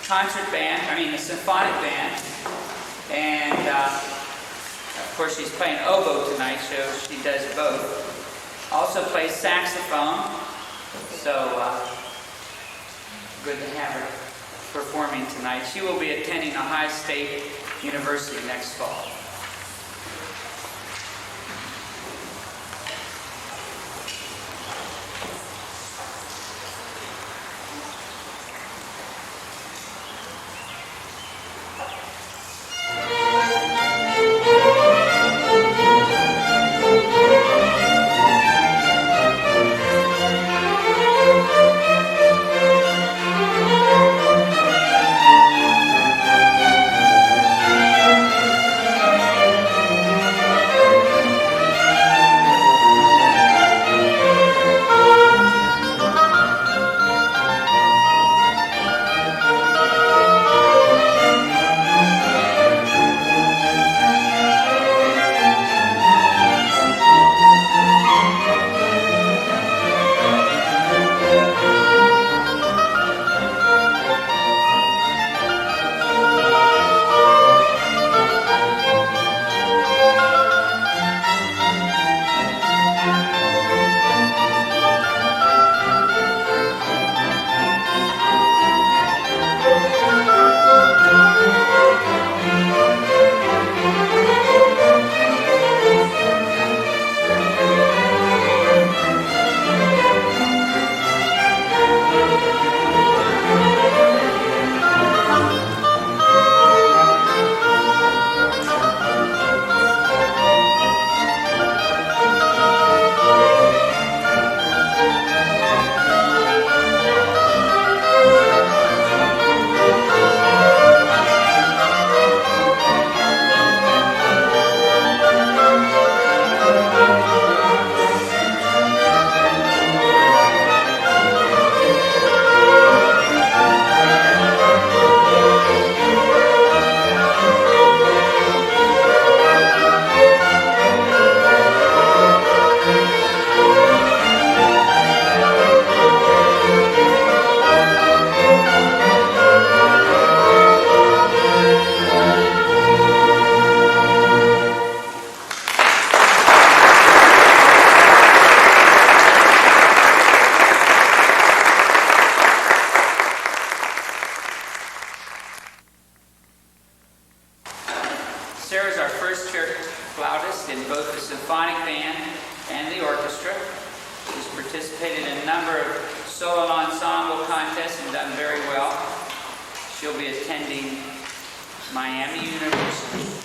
concert band, the symphonic band. And of course she's playing oboe tonight, so she does both. Also plays saxophone, so good to have her performing tonight. She will be attending Ohio State University next fall. Sara's our first chair flautist in both the symphonic band and the orchestra. She's participated in a number of solo ensemble contests and done very well. She'll be attending Miami University.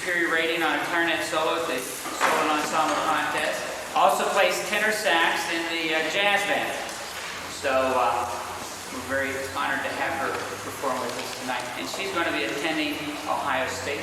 superior rating on a clarinet solo at the Solo and Ensemble contest. Also plays tenor sax in the jazz band. So we're very honored to have her perform with us tonight. And she's going to be attending Ohio State.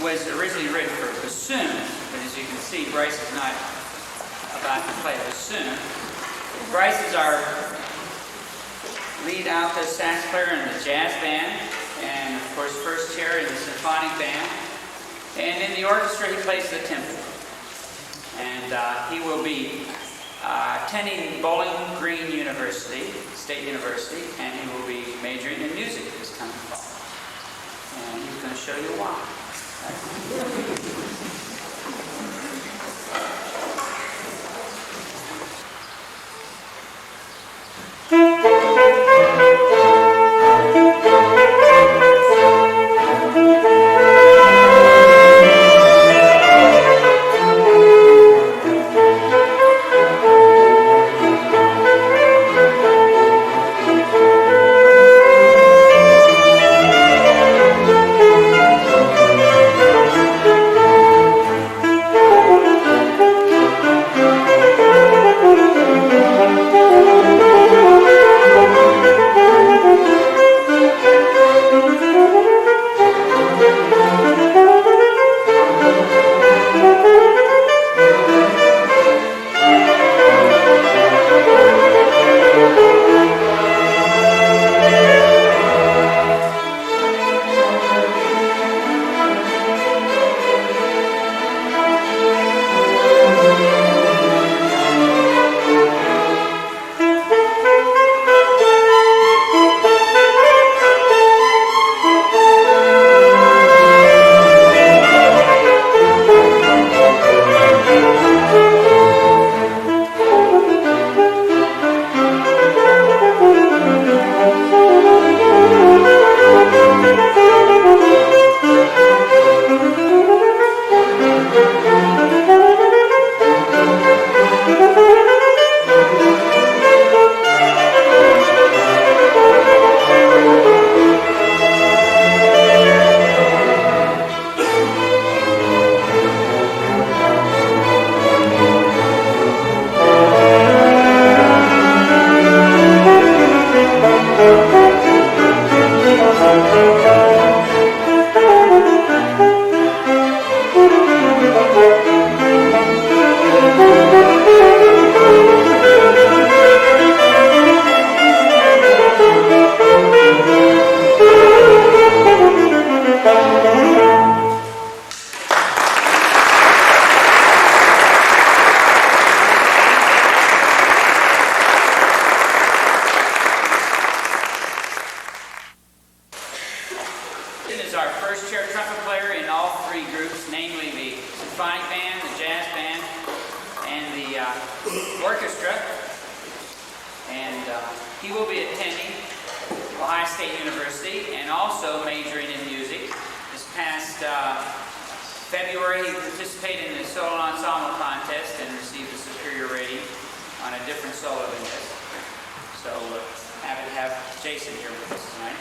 Was originally written for bassoon, but as you can see, Bryce is not about to play bassoon. Bryce is our lead alto sax player in the jazz band, and of course first chair in the symphonic band. And in the orchestra he plays the timpani. And he will be attending Bowling Green University, State University, and he will be majoring in music this coming fall. And he's going to show you why. He will be attending Ohio State University and also majoring in music. This past February, he participated in the solo ensemble contest and received a superior rating on a different solo than this. So we're happy to have Jason here with us tonight.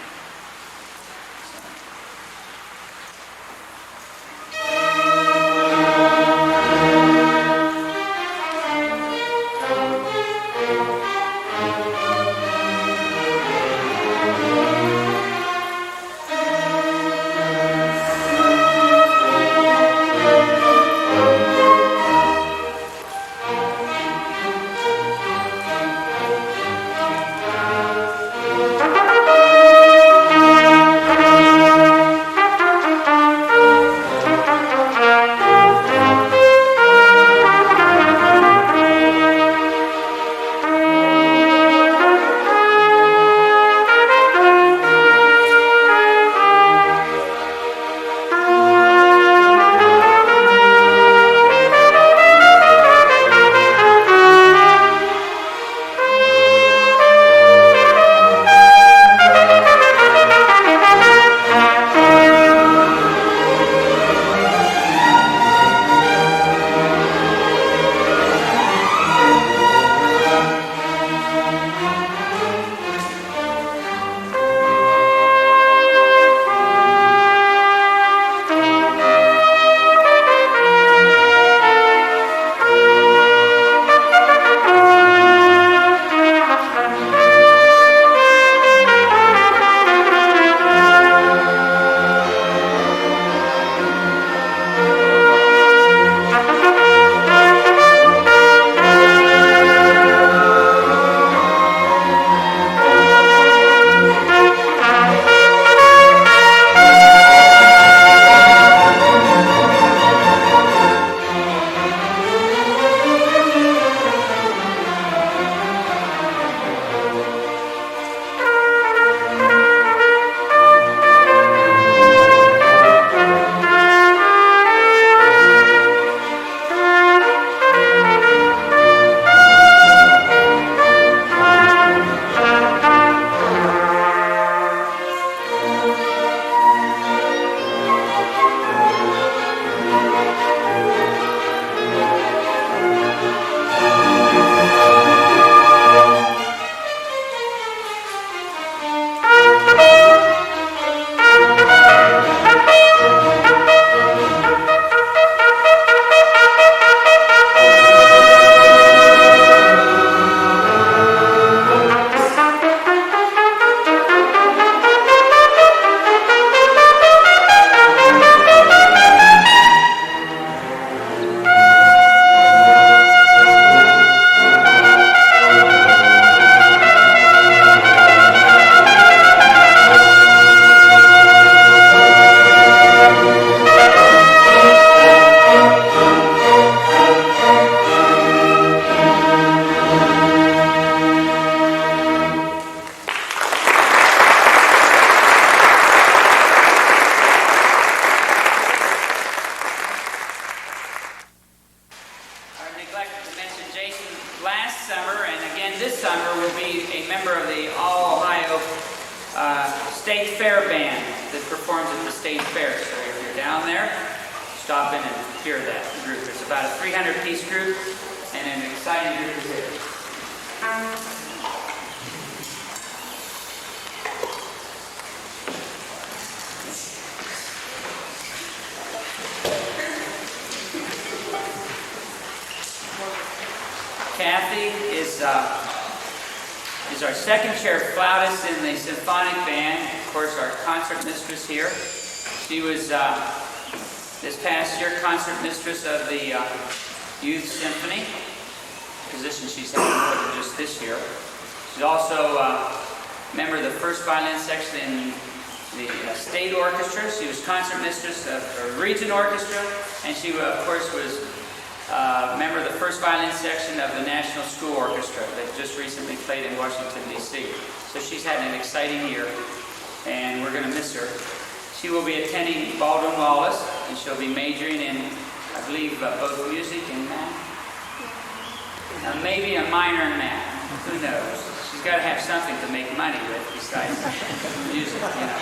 Kathy is our second chair flautist in the symphonic band. Of course, our concert mistress here. She was this past year concert mistress of the Youth Symphony, position she's had more than just this year. She's also a member of the first violin section in the state orchestra. She was concert mistress of the region orchestra, and she, of course, was a member of the first violin section of the National School Orchestra that just recently played in Washington, D.C. So she's had an exciting year, and we're going to miss her. She will be attending Baldwin Wallace, and she'll be majoring in, I believe, both music and math. Maybe a minor in math. Who knows? She's He's got to have something to make money with besides music, you know.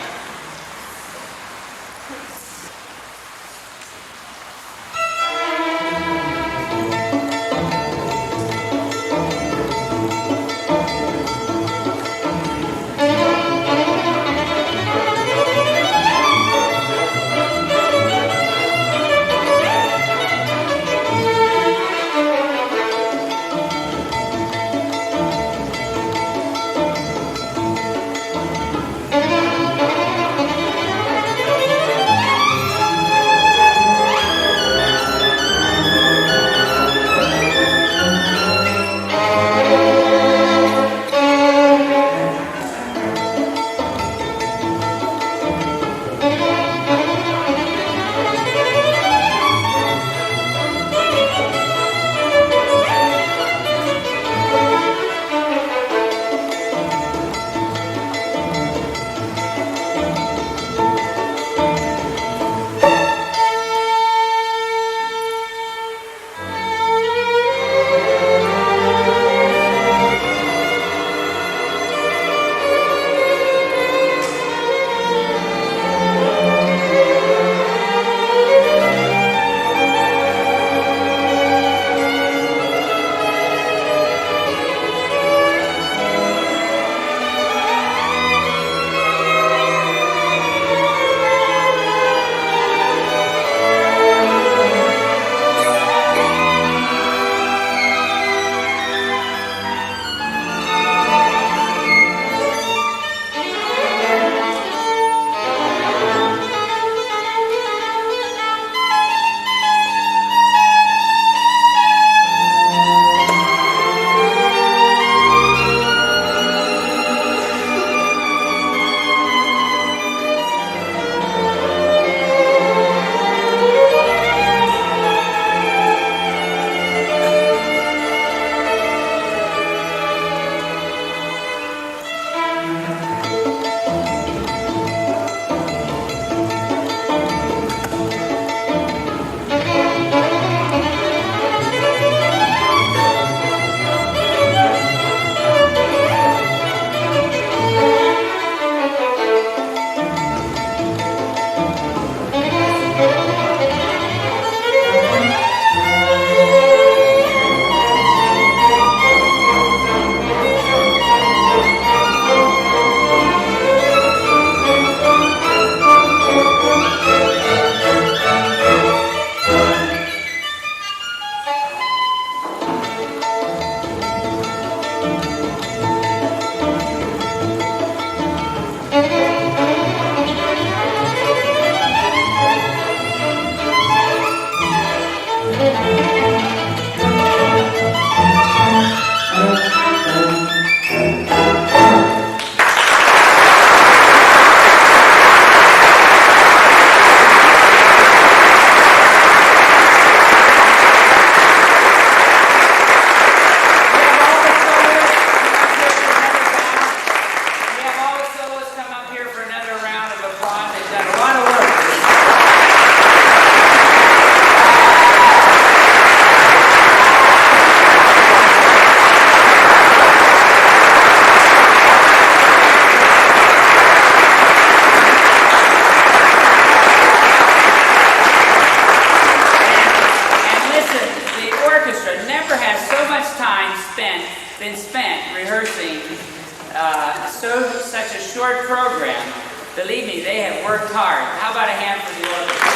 Such a short program. Believe me, they have worked hard. How about a hand for the orchestra?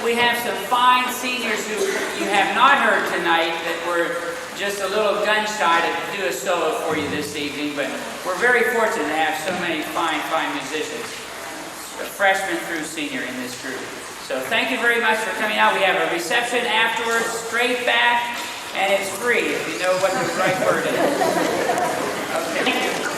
We have some fine seniors who you have not heard tonight that were just a little gun-shy to do a solo for you this evening, but we're very fortunate to have so many fine musicians, a freshman through senior in this group. So thank you very much for coming out. We have a reception afterwards, straight back, and it's free if you know what the right word is. Okay.